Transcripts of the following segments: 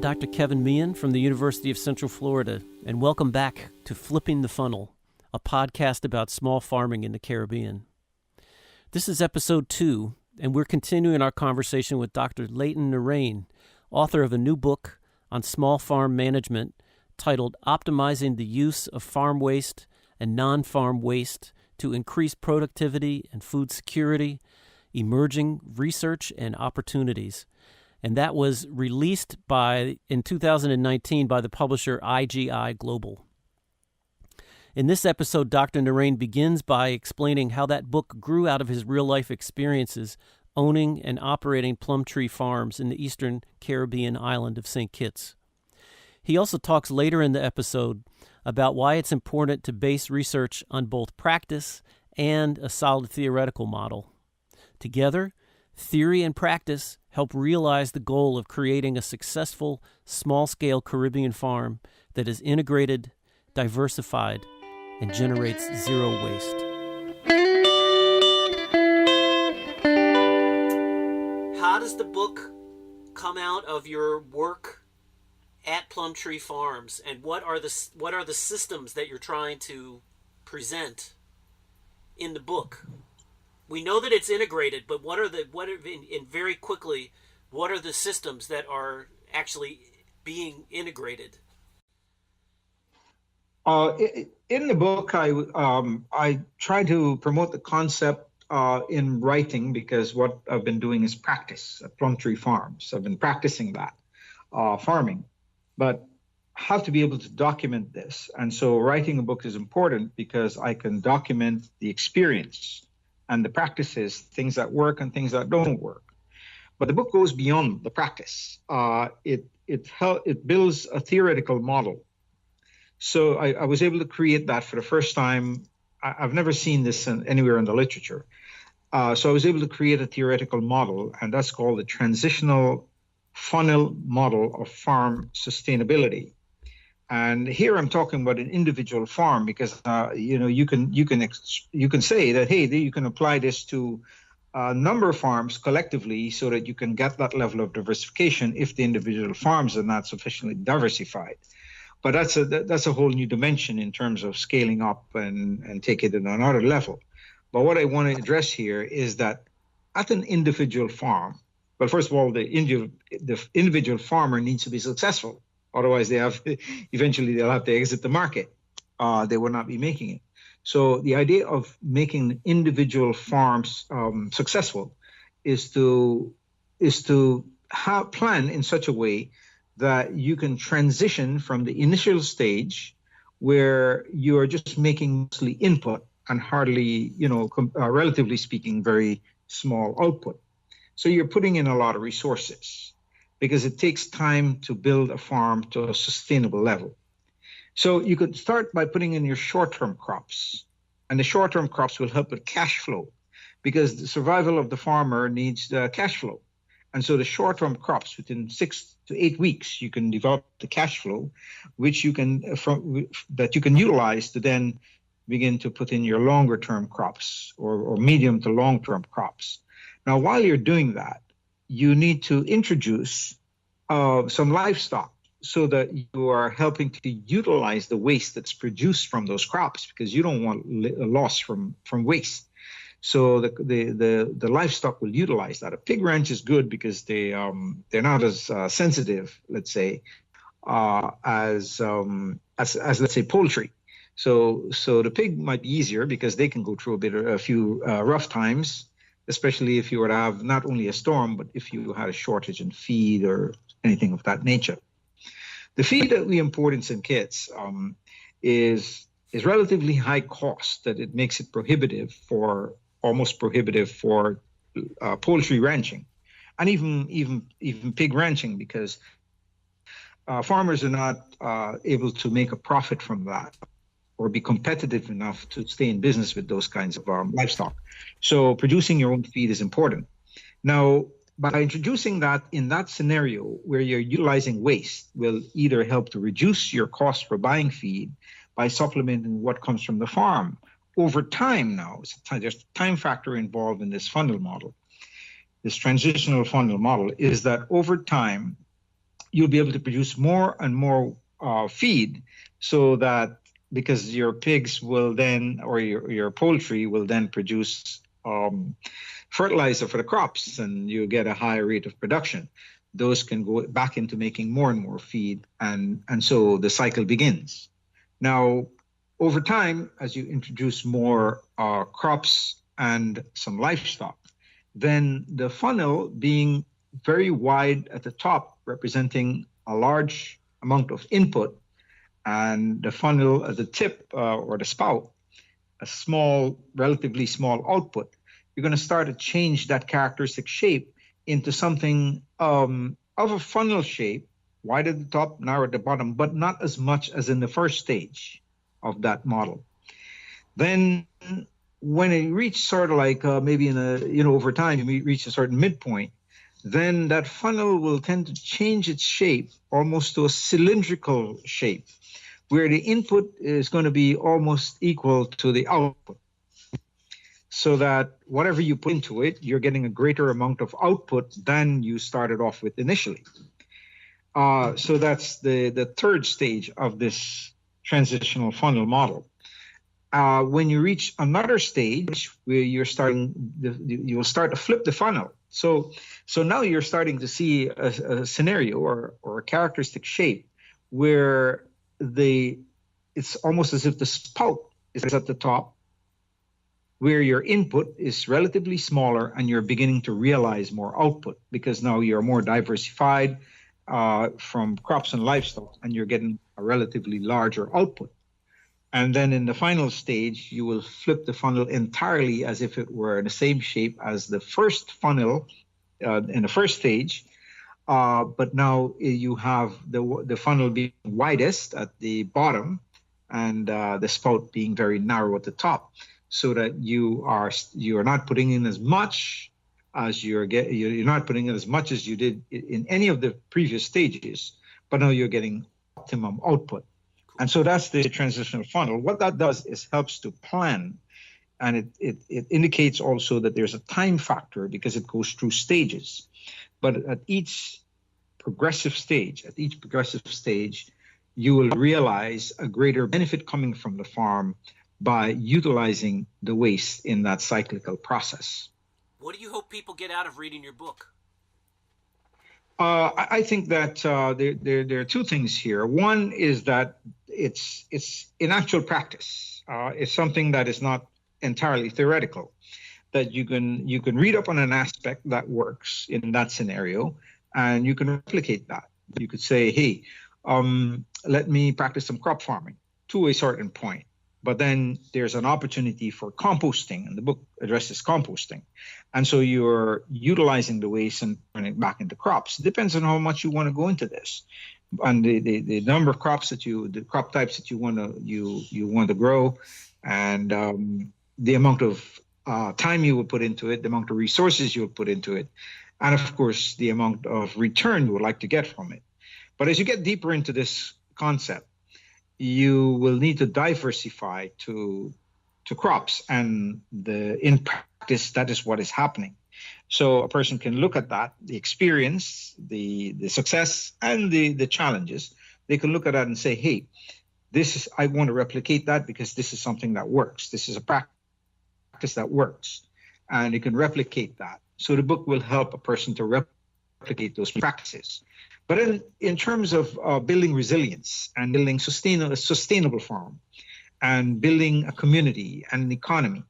Dr. Kevin Meehan from the University of Central Florida, and welcome back to Flipping the Funnel, a podcast about small farming in the Caribbean. This is episode 2, and we're continuing our conversation with Dr. Leighton Narain, author of a new book on small farm management titled Optimizing the Use of Farm Waste and Non-Farm Waste to Increase Productivity and Food Security, Emerging Research and Opportunities. And that was released in 2019 by the publisher IGI Global. In this episode, Dr. Narain begins by explaining how that book grew out of his real-life experiences owning and operating Plum Tree Farms in the eastern Caribbean island of St. Kitts. He also talks later in the episode about why it's important to base research on both practice and a solid theoretical model. Together, theory and practice help realize the goal of creating a successful, small-scale Caribbean farm that is integrated, diversified, and generates zero waste. How does the book come out of your work at Plum Tree Farms, and what are the systems that you're trying to present in the book? We know that it's integrated, but what are very quickly, what are the systems that are actually being integrated? In the book, I try to promote the concept in writing, because what I've been doing is practice at Plum Tree Farms. I've been practicing that farming, but have to be able to document this. And so writing a book is important because I can document the experience and the practices, things that work and things that don't work. But the book goes beyond the practice. It builds a theoretical model. So I was able to create that for the first time. I've never seen this anywhere in the literature. So I was able to create a theoretical model, and that's called the Transitional Funnel Model of Farm Sustainability. And here I'm talking about an individual farm, because you can say that, hey, you can apply this to a number of farms collectively, so that you can get that level of diversification if the individual farms are not sufficiently diversified. But that's a whole new dimension in terms of scaling up and take it to another level. But what I want to address here is that at an individual farm, well, first of all, the individual farmer needs to be successful. Otherwise, eventually they'll have to exit the market. They will not be making it. So the idea of making individual farms successful is to plan in such a way that you can transition from the initial stage, where you are just making mostly input and hardly, relatively speaking, very small output. So you're putting in a lot of resources, because it takes time to build a farm to a sustainable level. So you could start by putting in your short-term crops, and the short-term crops will help with cash flow, because the survival of the farmer needs cash flow. And so the short-term crops, within 6 to 8 weeks, you can develop the cash flow, which you can utilize to then begin to put in your longer-term crops or medium to long-term crops. Now, while you're doing that, you need to introduce some livestock, so that you are helping to utilize the waste that's produced from those crops, because you don't want a loss from waste. So the livestock will utilize that. A pig ranch is good because they're not as sensitive, let's say, as let's say poultry. So the pig might be easier because they can go through a few rough times, especially if you were to have not only a storm, but if you had a shortage in feed or anything of that nature. The feed that we import in St. Kitts is relatively high cost, that it makes it almost prohibitive for poultry ranching, and even pig ranching, because farmers are not able to make a profit from that, or be competitive enough to stay in business with those kinds of livestock. So producing your own feed is important. Now, by introducing that in that scenario where you're utilizing waste, will either help to reduce your cost for buying feed by supplementing what comes from the farm. Over time now, there's a time factor involved in this funnel model. This transitional funnel model is that over time, you'll be able to produce more and more feed, so that because your pigs will then, or your poultry will then produce fertilizer for the crops, and you get a higher rate of production. Those can go back into making more and more feed, and so the cycle begins. Now, over time, as you introduce more crops and some livestock, then the funnel being very wide at the top, representing a large amount of input, and the funnel at the tip or the spout, a small, relatively small output, you're going to start to change that characteristic shape into something of a funnel shape, wide at the top, narrow at the bottom, but not as much as in the first stage of that model. Then when it reaches sort of like maybe in over time, you reach a certain midpoint, then that funnel will tend to change its shape almost to a cylindrical shape, where the input is going to be almost equal to the output, so that whatever you put into it, you're getting a greater amount of output than you started off with initially. So that's the third stage of this transitional funnel model. When you reach another stage where you'll start to flip the funnel. So now you're starting to see a scenario or a characteristic shape where it's almost as if the spout is at the top, where your input is relatively smaller and you're beginning to realize more output, because now you're more diversified from crops and livestock, and you're getting a relatively larger output. And then in the final stage, you will flip the funnel entirely as if it were in the same shape as the first funnel in the first stage. But now you have the funnel being widest at the bottom, and the spout being very narrow at the top, so that you are not putting in as much as you're not putting in as much as you did in any of the previous stages, but now you're getting optimum output. And so that's the transitional funnel. What that does is helps to plan, and it indicates also that there's a time factor because it goes through stages. But at each progressive stage, you will realize a greater benefit coming from the farm by utilizing the waste in that cyclical process. What do you hope people get out of reading your book? I think that there are two things here. One is that it's in actual practice. It's something that is not entirely theoretical. That you can read up on an aspect that works in that scenario, and you can replicate that. You could say, hey, let me practice some crop farming to a certain point. But then there's an opportunity for composting, and the book addresses composting. And so you're utilizing the waste and turning it back into crops. It depends on how much you want to go into this, and the number of crops the crop types that you want to grow, and the amount of time you will put into it, the amount of resources you will put into it, and of course the amount of return you would like to get from it. But as you get deeper into this concept, you will need to diversify to crops, and in practice that is what is happening. So a person can look at that, the experience, the success, and the challenges. They can look at that and say, hey, I want to replicate that because this is something that works. This is a practice that works, and you can replicate that. So the book will help a person to replicate those practices. But in terms of building resilience and building a sustainable farm, and building a community and an economy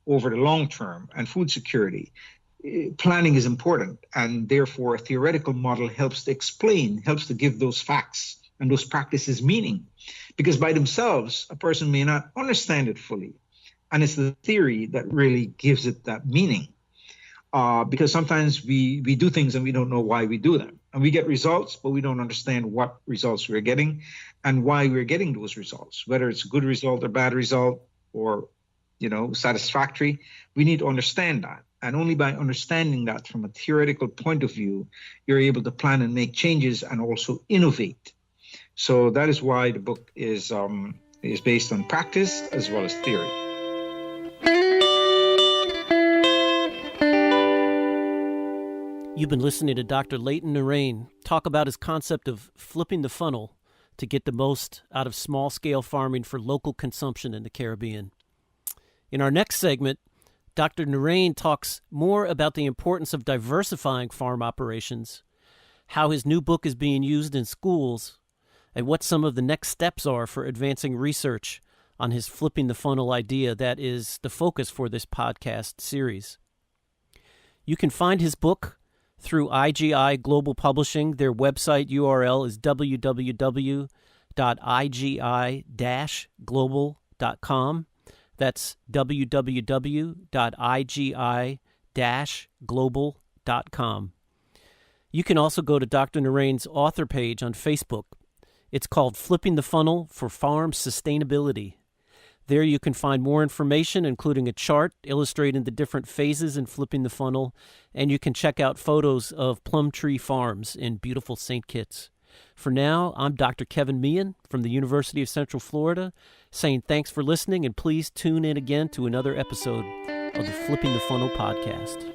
over the long term, and food security, planning is important. And therefore, a theoretical model helps to give those facts and those practices meaning. Because by themselves, a person may not understand it fully. And it's the theory that really gives it that meaning. Because sometimes we do things and we don't know why we do them. And we get results, but we don't understand what results we're getting and why we're getting those results, whether it's a good result or bad result or, satisfactory. We need to understand that. And only by understanding that from a theoretical point of view, you're able to plan and make changes and also innovate. So that is why the book is based on practice as well as theory. You've been listening to Dr. Leighton Narain talk about his concept of flipping the funnel to get the most out of small-scale farming for local consumption in the Caribbean. In our next segment, Dr. Narain talks more about the importance of diversifying farm operations, how his new book is being used in schools, and what some of the next steps are for advancing research on his flipping the funnel idea that is the focus for this podcast series. You can find his book through IGI Global Publishing. Their website URL is www.igi-global.com. That's www.igi-global.com. You can also go to Dr. Narain's author page on Facebook. It's called Flipping the Funnel for Farm Sustainability. There you can find more information, including a chart illustrating the different phases in flipping the funnel, and you can check out photos of Plum Tree Farms in beautiful St. Kitts. For now, I'm Dr. Kevin Meehan from the University of Central Florida, saying thanks for listening, and please tune in again to another episode of the Flipping the Funnel podcast.